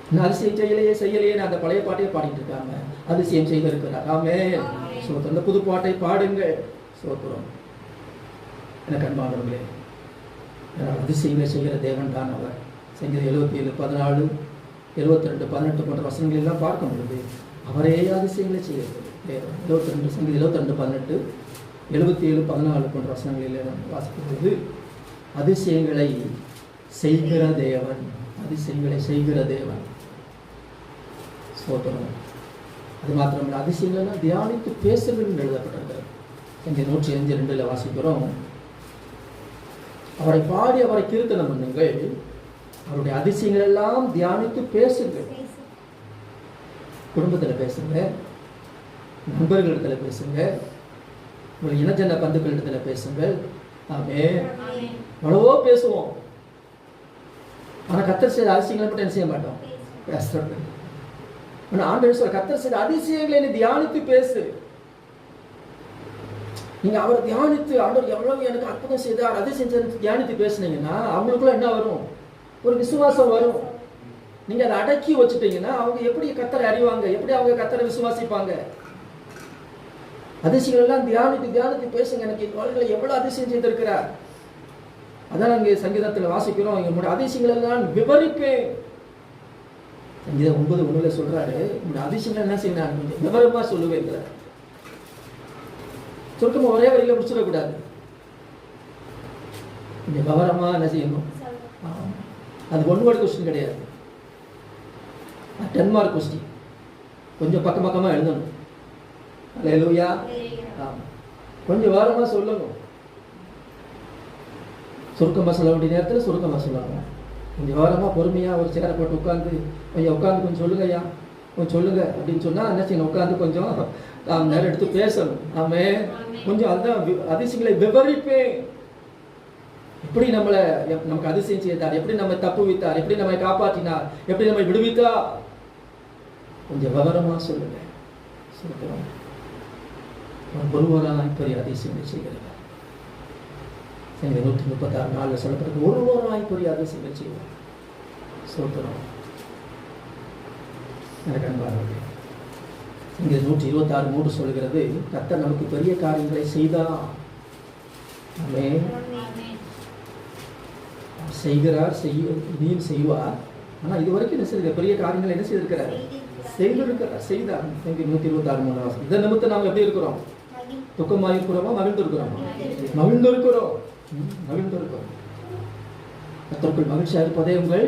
இன்னும் அதிசயம் செய்யலையே செய்யலையே அந்த பழைய பாட்டையே பாடிட்டு இருக்காங்க. அதிசயம் செய்திருக்கிறார். ஆமென். சோத்திரம். இந்த புது பாட்டை பாடுங்க. சோத்திரம். எனக்கு அன்பானவர்களே, அதிசயங்களை செய்கிற தேவன் தான் அவர். சங்கீதம் 77, 14, 72, 18 போன்ற வசனங்கள் எல்லாம் பார்க்கும் பொழுது அவரே அதிசயங்களை செய்கிறது தேவன். 72 சங்கீதம் 72, 18, 77, 14 போன்ற வசனங்களில் வாசிக்கும் பொழுது அதிசயங்களை செய்கிற தேவன், அதிசயங்களை செய்கிற தேவன். சோத்திரம். அது மாத்திரமல்ல, அதிசயங்கள் தியானித்து பேசுங்கள் எழுதப்பட்டிருக்கிறது. இங்கே 152 வாசிக்கிறோம். அவரை பாடி அவரை கீர்த்தனம் பண்ணுங்கள், அவருடைய அதிசயங்கள் எல்லாம் தியானித்து பேசுங்கள். குடும்பத்தில் பேசுங்க, நண்பர்களிடத்தில் பேசுங்க, உங்கள் இனஜன பந்துக்களிடத்தில் பேசுங்கள். ஆமென். எவ்வளவோ பேசுவோம், ஆனால் கர்த்தர் செய்த அதிசயங்களை மட்டும் என்ன செய்ய மாட்டோம், பேசுறது. ஆனால் ஆண்டவர் சொல்ற, கர்த்தர் செய்த அதிசயங்களை நீ தியானித்து பேசு. நீங்க அவரை தியானித்து ஆண்டவர் எவ்வளவு எனக்கு அற்புதம் செய்தார் அதிசயம் தியானித்து பேசுனீங்கன்னா அவங்களுக்குள்ள என்ன வரும், ஒரு விசுவாசம் வரும். நீங்க அதை அடக்கி வச்சுட்டீங்கன்னா அவங்க எப்படி கர்த்தரை அறிவாங்க, எப்படி அவங்க கர்த்தரை விசுவாசிப்பாங்க? அதிசயங்கள் எல்லாம் தியானித்து தியானித்து பேசுங்க. எனக்கு வாழ்க்கையில் எவ்வளவு அதிசயம் செய்திருக்கிறார். அதான் அங்கே சங்கீதத்தில் வாசிக்கிறோம், என்னுடைய அதிசயங்கள் எல்லாம் விவரிப்பேன். சங்கீதம் 9:1 சொல்றாரு, உங்களுடைய அதிசயங்கள் என்ன செய்யணும், கொஞ்சம் விவரமா சொல்லுவேங்கிறார். சுருக்கமா ஒரே வரியில முடிச்சிடக்கூடாது, கொஞ்சம் விவரமா என்ன செய்யணும். அது 1 வேர்ட் கொஸ்டின் கிடையாது, 10 மார்க் கொஸ்டின். கொஞ்சம் பக்கமா எழுதணும். அல்லேலூயா. கொஞ்சம் விவரமா சொல்லணும். சுருக்கமாக சொல்ல வேண்டிய நேரத்தில் சுருக்கமாக சொல்லணும். கொஞ்சம் விவரமாக பொறுமையாக ஒரு சேரை போட்டு உட்காந்து கொஞ்சம் சொல்லுங்க ஐயா, கொஞ்சம் சொல்லுங்க அப்படின்னு சொன்னால் என்ன செய்யணும், உட்காந்து கொஞ்சம் நேரம் எடுத்து பேசணும். ஆமென். கொஞ்சம் அதுதான் அதிசயங்களை விவரிப்பேன். எப்படி நமக்கு அதிசயம் செய்தார், எப்படி நம்ம தப்புவித்தார், எப்படி நம்மை காப்பாற்றினார், எப்படி நம்மை விடுவித்தார், கொஞ்சம் விவரமாக சொல்லுங்க. சொல்லுங்க. ஒருவராய் பெரிய அதிசயங்களை செய்கிறார். 136 சொல்லப்பட்டது, ஒருவராய் பெரிய அதிசயங்கள் செய்வார். சோத்திரம். எனக்கு அன்பானவர்களே, இங்கே 126:3 சொல்கிறது, கர்த்தர் நமக்கு பெரிய காரியங்களை செய்தார். ஆமென். செய்கிறார், நீயும் செய்வார். ஆனால் இதுவரைக்கும் என்ன செய்ய பெரிய காரியங்கள் என்ன செய்திருக்கிறார், செய்தார். 126:3 இதை நிமித்தம் நாம் எப்படி இருக்கிறோம், துக்கமாக இருக்கிறோமா, மகிழ்ந்திருக்கிறோமா? மகிழ்ந்திருக்கிறோம். கர்த்தருக்குள் மகிழ்ச்சியாக இருப்பதே உங்கள்